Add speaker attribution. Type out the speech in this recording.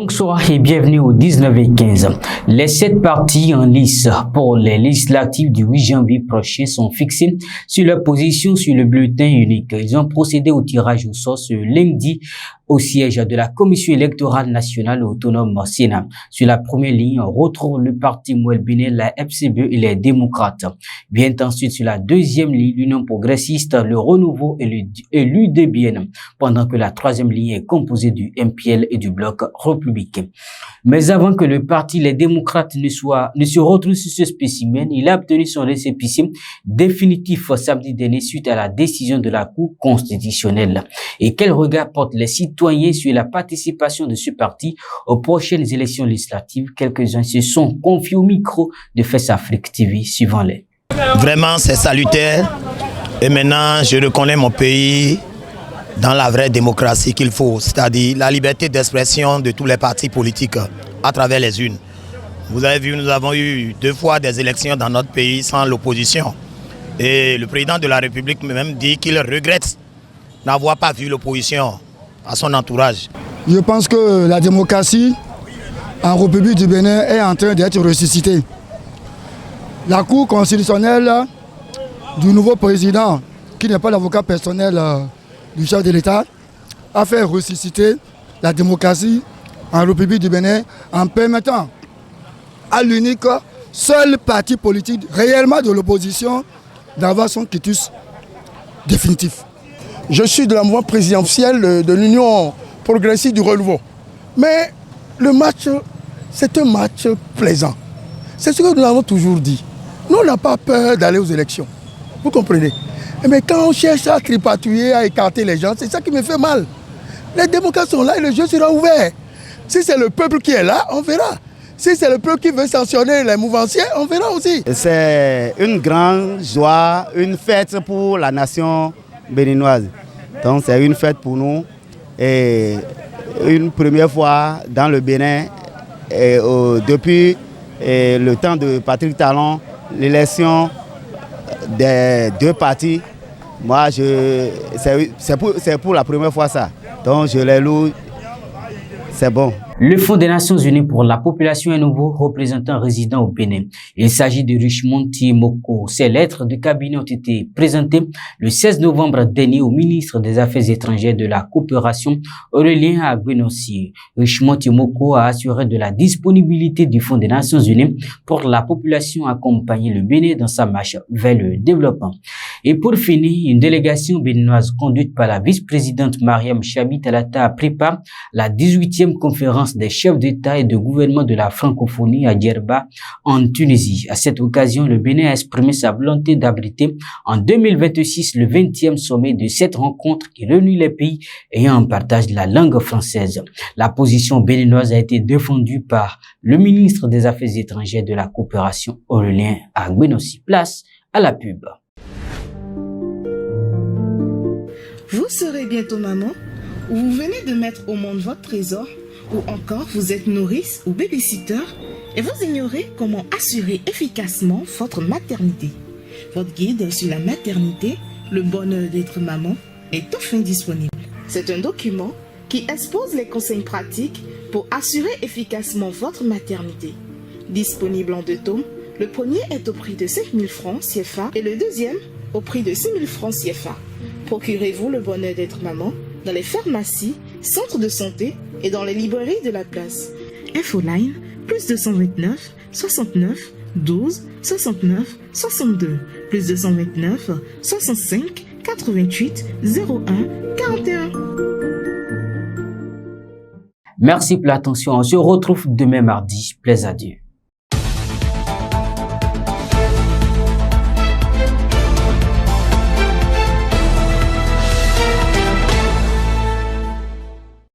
Speaker 1: Bonsoir et bienvenue au 19h15. Les 7 partis en lice pour les législatives du 8 janvier prochain sont fixés sur leur position sur le bulletin unique. Ils ont procédé au tirage au sort ce lundi au siège de la Commission électorale nationale autonome Sénat. Sur la première ligne, on retrouve le parti Mouel Bénin, la FCBE et les démocrates. Vient ensuite sur la deuxième ligne l'Union progressiste, le Renouveau et l'UDBN, pendant que la troisième ligne est composée du MPL et du Bloc républicain. Mais avant que le parti Les démocrates ne se retrouve sur ce spécimen, il a obtenu son récépissé définitif samedi dernier suite à la décision de la Cour constitutionnelle. Et quel regard portent les citoyens sur la participation de ce parti aux prochaines élections législatives? Quelques-uns se sont confiés au micro de Fès Afrique TV, suivant-les.
Speaker 2: Vraiment, c'est salutaire. Et maintenant, je reconnais mon pays dans la vraie démocratie qu'il faut, c'est-à-dire la liberté d'expression de tous les partis politiques à travers les urnes. Vous avez vu, nous avons eu 2 fois des élections dans notre pays sans l'opposition. Et le président de la République même dit qu'il regrette n'avoir pas vu l'opposition à son entourage.
Speaker 3: Je pense que la démocratie en République du Bénin est en train d'être ressuscitée. La Cour constitutionnelle du nouveau président, qui n'est pas l'avocat personnel du chef de l'État, a fait ressusciter la démocratie en République du Bénin en permettant à l'unique seul parti politique réellement de l'opposition d'avoir son quitus définitif.
Speaker 4: Je suis de la mouvance présidentielle de l'Union progressiste du Renouveau. Mais le match, c'est un match plaisant. C'est ce que nous avons toujours dit. Nous, on n'a pas peur d'aller aux élections. Vous comprenez? Mais quand on cherche à tripatouiller, à écarter les gens, c'est ça qui me fait mal. Les démocrates sont là et le jeu sera ouvert. Si c'est le peuple qui est là, on verra. Si c'est le peuple qui veut sanctionner les mouvanciers, on verra aussi.
Speaker 5: C'est une grande joie, une fête pour la nation béninoise. Donc c'est une fête pour nous. Et une première fois dans le Bénin, depuis le temps de Patrick Talon, l'élection des 2 partis, moi c'est pour la première fois ça. Donc je les loue, c'est bon.
Speaker 1: Le Fonds des Nations Unies pour la population est nouveau représentant résident au Bénin. Il s'agit de Richmond Timoko. Ces lettres de cabinet ont été présentées le 16 novembre dernier au ministre des Affaires étrangères de la coopération Aurélien Agbenossi. Richmond Timoko a assuré de la disponibilité du Fonds des Nations Unies pour la population à accompagner le Bénin dans sa marche vers le développement. Et pour finir, une délégation béninoise conduite par la vice-présidente Mariam Chabi Talata a pris part à la 18e conférence des chefs d'État et de gouvernement de la francophonie à Djerba, en Tunisie. À cette occasion, le Bénin a exprimé sa volonté d'abriter en 2026 le 20e sommet de cette rencontre qui réunit les pays ayant en partage la langue française. La position béninoise a été défendue par le ministre des Affaires étrangères de la coopération Aurélien Agbenossi. Place à la pub.
Speaker 6: Vous serez bientôt maman ou vous venez de mettre au monde votre trésor ou encore vous êtes nourrice ou babysitter et vous ignorez comment assurer efficacement votre maternité. Votre guide sur la maternité, le bonheur d'être maman, est enfin disponible. C'est un document qui expose les conseils pratiques pour assurer efficacement votre maternité. Disponible en 2 tomes, le premier est au prix de 5 000 francs CFA et le deuxième au prix de 6 000 francs CFA. Procurez-vous le bonheur d'être maman dans les pharmacies, centres de santé et dans les librairies de la place. Infoline, plus 229 69 12 69 62, plus 229 65 88 01 41.
Speaker 1: Merci pour l'attention. On se retrouve demain mardi. Plaise à Dieu.